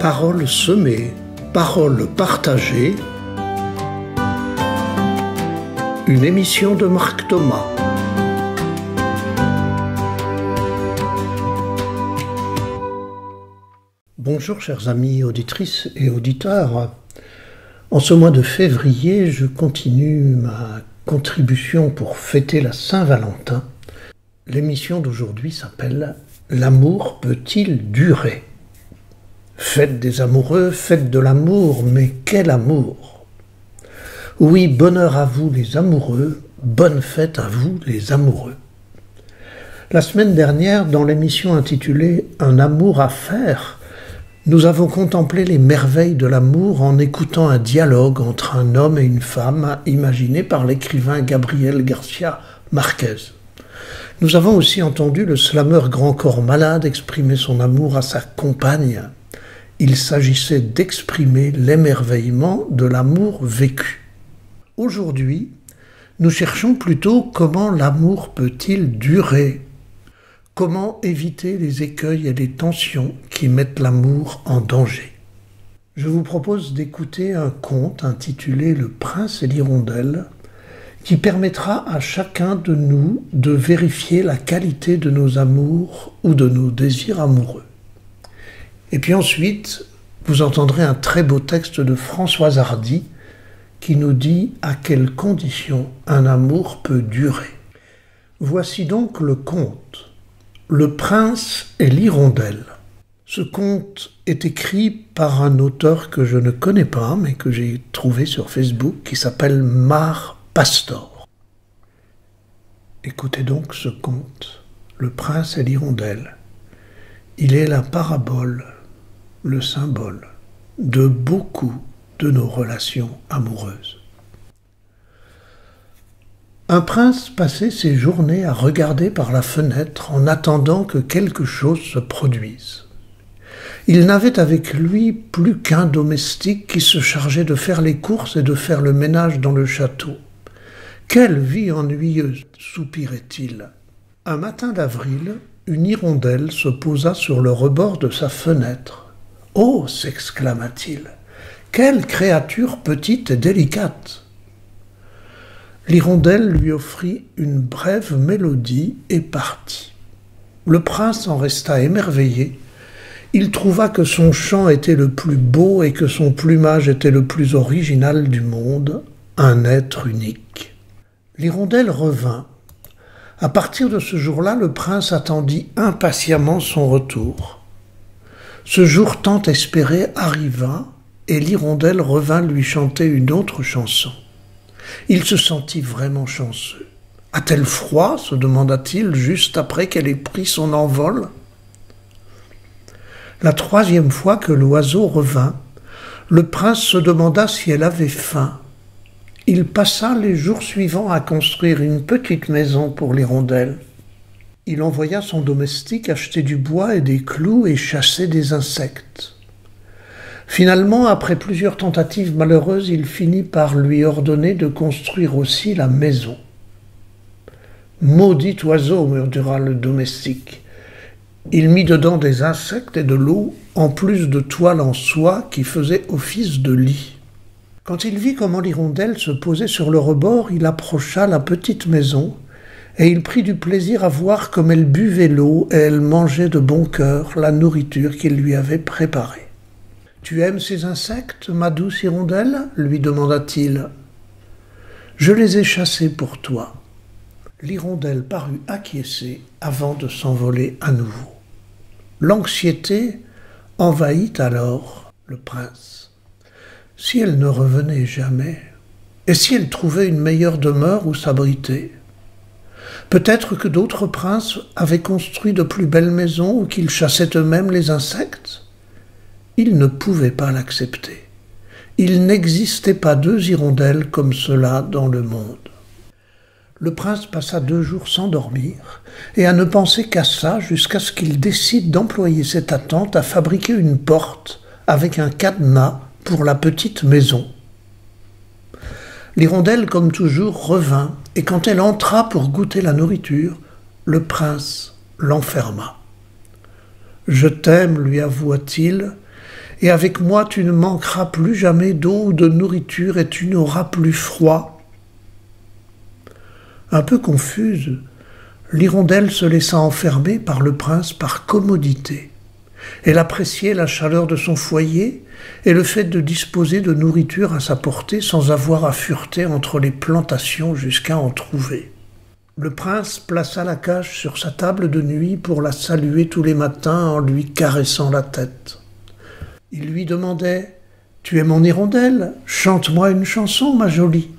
Paroles semées, paroles partagées. Une émission de Marc Thomas. Bonjour chers amis auditrices et auditeurs. En ce mois de février, je continue ma contribution pour fêter la Saint-Valentin. L'émission d'aujourd'hui s'appelle « L'amour peut-il durer ?» Fête des amoureux, fête de l'amour, mais quel amour! Oui, bonheur à vous les amoureux, bonne fête à vous les amoureux. La semaine dernière, dans l'émission intitulée « Un amour à faire », nous avons contemplé les merveilles de l'amour en écoutant un dialogue entre un homme et une femme imaginé par l'écrivain Gabriel García Márquez. Nous avons aussi entendu le slameur grand corps malade exprimer son amour à sa compagne. Il s'agissait d'exprimer l'émerveillement de l'amour vécu. Aujourd'hui, nous cherchons plutôt comment l'amour peut-il durer. Comment éviter les écueils et les tensions qui mettent l'amour en danger. Je vous propose d'écouter un conte intitulé « Le prince et l'hirondelle » qui permettra à chacun de nous de vérifier la qualité de nos amours ou de nos désirs amoureux. Et puis ensuite, vous entendrez un très beau texte de Françoise Hardy qui nous dit à quelles conditions un amour peut durer. Voici donc le conte. Le prince et l'hirondelle. Ce conte est écrit par un auteur que je ne connais pas, mais que j'ai trouvé sur Facebook, qui s'appelle Mar Pastor. Écoutez donc ce conte, Le prince et l'hirondelle. Il est la parabole, le symbole de beaucoup de nos relations amoureuses. Un prince passait ses journées à regarder par la fenêtre en attendant que quelque chose se produise. Il n'avait avec lui plus qu'un domestique qui se chargeait de faire les courses et de faire le ménage dans le château. Quelle vie ennuyeuse, soupirait-il. Un matin d'avril, une hirondelle se posa sur le rebord de sa fenêtre. « Oh !» s'exclama-t-il. « Quelle créature petite et délicate !» L'hirondelle lui offrit une brève mélodie et partit. Le prince en resta émerveillé. Il trouva que son chant était le plus beau et que son plumage était le plus original du monde, un être unique. L'hirondelle revint. À partir de ce jour-là, le prince attendit impatiemment son retour. Ce jour tant espéré arriva et l'hirondelle revint lui chanter une autre chanson. Il se sentit vraiment chanceux. « A-t-elle froid ?» se demanda-t-il juste après qu'elle ait pris son envol. La troisième fois que l'oiseau revint, le prince se demanda si elle avait faim. Il passa les jours suivants à construire une petite maison pour l'hirondelle. Il envoya son domestique acheter du bois et des clous et chasser des insectes. Finalement, après plusieurs tentatives malheureuses, il finit par lui ordonner de construire aussi la maison. « Maudit oiseau !» murmura le domestique. Il mit dedans des insectes et de l'eau, en plus de toiles en soie qui faisaient office de lit. Quand il vit comment l'hirondelle se posait sur le rebord, il approcha la petite maison et il prit du plaisir à voir comme elle buvait l'eau et elle mangeait de bon cœur la nourriture qu'il lui avait préparée. « Tu aimes ces insectes, ma douce hirondelle ?» lui demanda-t-il. « Je les ai chassés pour toi. » L'hirondelle parut acquiescer avant de s'envoler à nouveau. L'anxiété envahit alors le prince. Si elle ne revenait jamais, et si elle trouvait une meilleure demeure où s'abriter? Peut-être que d'autres princes avaient construit de plus belles maisons ou qu'ils chassaient eux-mêmes les insectes? Il ne pouvait pas l'accepter. Il n'existait pas deux hirondelles comme cela dans le monde. Le prince passa 2 jours sans dormir et à ne penser qu'à ça jusqu'à ce qu'il décide d'employer cette attente à fabriquer une porte avec un cadenas pour la petite maison. L'hirondelle, comme toujours, revint et quand elle entra pour goûter la nourriture, le prince l'enferma. « Je t'aime, lui avoua-t-il, et avec moi tu ne manqueras plus jamais d'eau ou de nourriture, et tu n'auras plus froid. » Un peu confuse, l'hirondelle se laissa enfermer par le prince par commodité. Elle appréciait la chaleur de son foyer et le fait de disposer de nourriture à sa portée sans avoir à fureter entre les plantations jusqu'à en trouver. Le prince plaça la cage sur sa table de nuit pour la saluer tous les matins en lui caressant la tête. Il lui demandait « Tu es mon hirondelle, chante-moi une chanson, ma jolie. »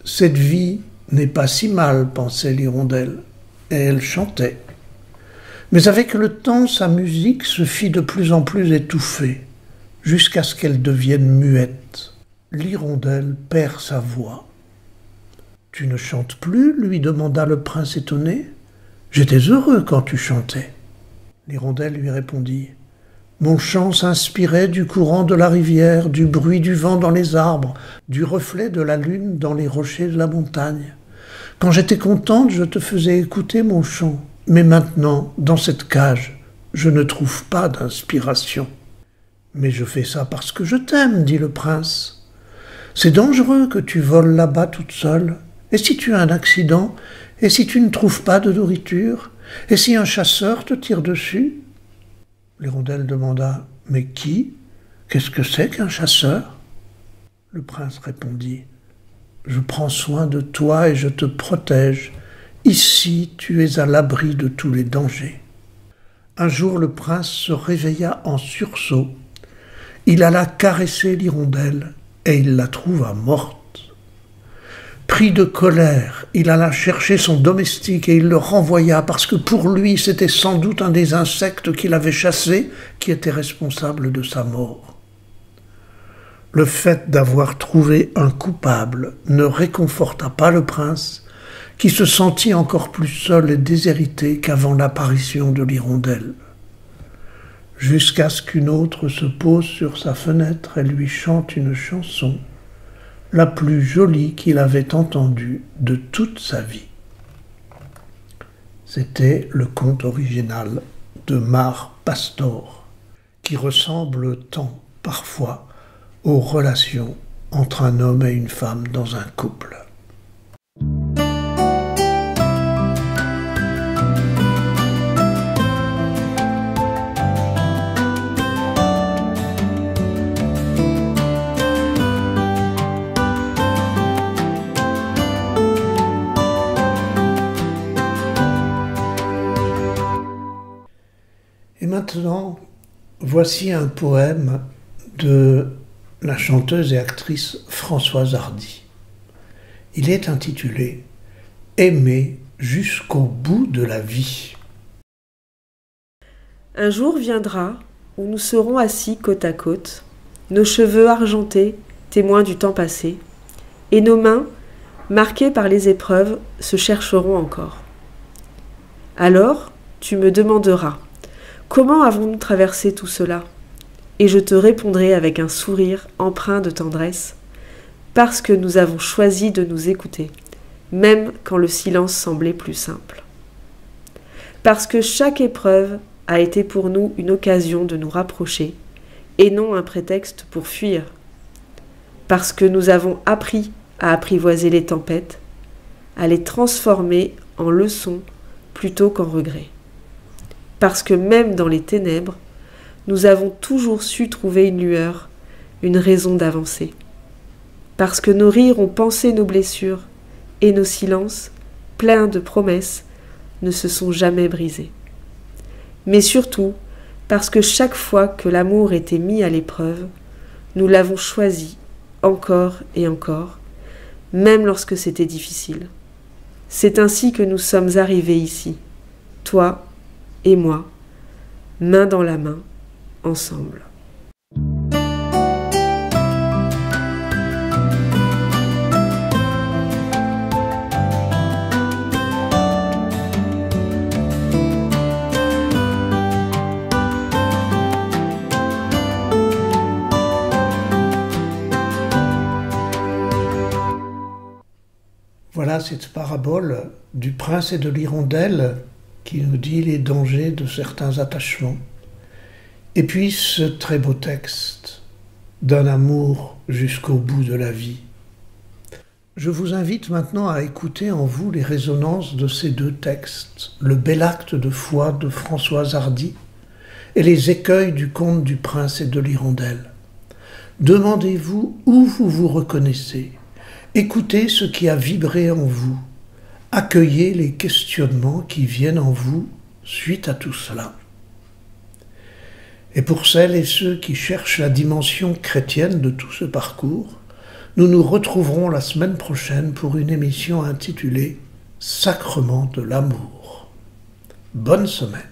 Cette vie n'est pas si mal, pensait l'hirondelle, et elle chantait. Mais avec le temps, sa musique se fit de plus en plus étouffée, jusqu'à ce qu'elle devienne muette. L'hirondelle perd sa voix. « Tu ne chantes plus ?» lui demanda le prince étonné. « J'étais heureux quand tu chantais. » L'hirondelle lui répondit. « Mon chant s'inspirait du courant de la rivière, du bruit du vent dans les arbres, du reflet de la lune dans les rochers de la montagne. Quand j'étais contente, je te faisais écouter mon chant. Mais maintenant, dans cette cage, je ne trouve pas d'inspiration. »« Mais je fais ça parce que je t'aime, dit le prince. C'est dangereux que tu voles là-bas toute seule. Et si tu as un accident? Et si tu ne trouves pas de nourriture? Et si un chasseur te tire dessus ?» L'hirondelle demanda « Mais qui? Qu'est-ce que c'est qu'un chasseur ?» Le prince répondit « Je prends soin de toi et je te protège. Ici, tu es à l'abri de tous les dangers. » Un jour, le prince se réveilla en sursaut. Il alla caresser l'hirondelle et il la trouva morte. Pris de colère, il alla chercher son domestique et il le renvoya parce que pour lui, c'était sans doute un des insectes qu'il avait chassés qui était responsable de sa mort. Le fait d'avoir trouvé un coupable ne réconforta pas le prince, qui se sentit encore plus seul et déshérité qu'avant l'apparition de l'hirondelle. Jusqu'à ce qu'une autre se pose sur sa fenêtre et lui chante une chanson, la plus jolie qu'il avait entendue de toute sa vie. C'était le conte original de Mar Pastor, qui ressemble tant, parfois, aux relations entre un homme et une femme dans un couple. Et maintenant, voici un poème de la chanteuse et actrice Françoise Hardy. Il est intitulé « Aimer jusqu'au bout de la vie ». Un jour viendra où nous serons assis côte à côte, nos cheveux argentés, témoins du temps passé, et nos mains, marquées par les épreuves, se chercheront encore. Alors, tu me demanderas « Comment avons-nous traversé tout cela ?» Et je te répondrai avec un sourire empreint de tendresse, parce que nous avons choisi de nous écouter, même quand le silence semblait plus simple. Parce que chaque épreuve a été pour nous une occasion de nous rapprocher, et non un prétexte pour fuir. Parce que nous avons appris à apprivoiser les tempêtes, à les transformer en leçons plutôt qu'en regrets. Parce que même dans les ténèbres, nous avons toujours su trouver une lueur, une raison d'avancer. Parce que nos rires ont pansé nos blessures et nos silences, pleins de promesses, ne se sont jamais brisés. Mais surtout, parce que chaque fois que l'amour était mis à l'épreuve, nous l'avons choisi encore et encore, même lorsque c'était difficile. C'est ainsi que nous sommes arrivés ici, toi et moi, main dans la main, ensemble. Voilà cette parabole du prince et de l'hirondelle qui nous dit les dangers de certains attachements. Et puis ce très beau texte, d'un amour jusqu'au bout de la vie. Je vous invite maintenant à écouter en vous les résonances de ces deux textes, le bel acte de foi de Françoise Hardy et les écueils du conte du prince et de l'hirondelle. Demandez-vous où vous vous reconnaissez, écoutez ce qui a vibré en vous, accueillez les questionnements qui viennent en vous suite à tout cela. Et pour celles et ceux qui cherchent la dimension chrétienne de tout ce parcours, nous nous retrouverons la semaine prochaine pour une émission intitulée « Sacrement de l'amour ». Bonne semaine.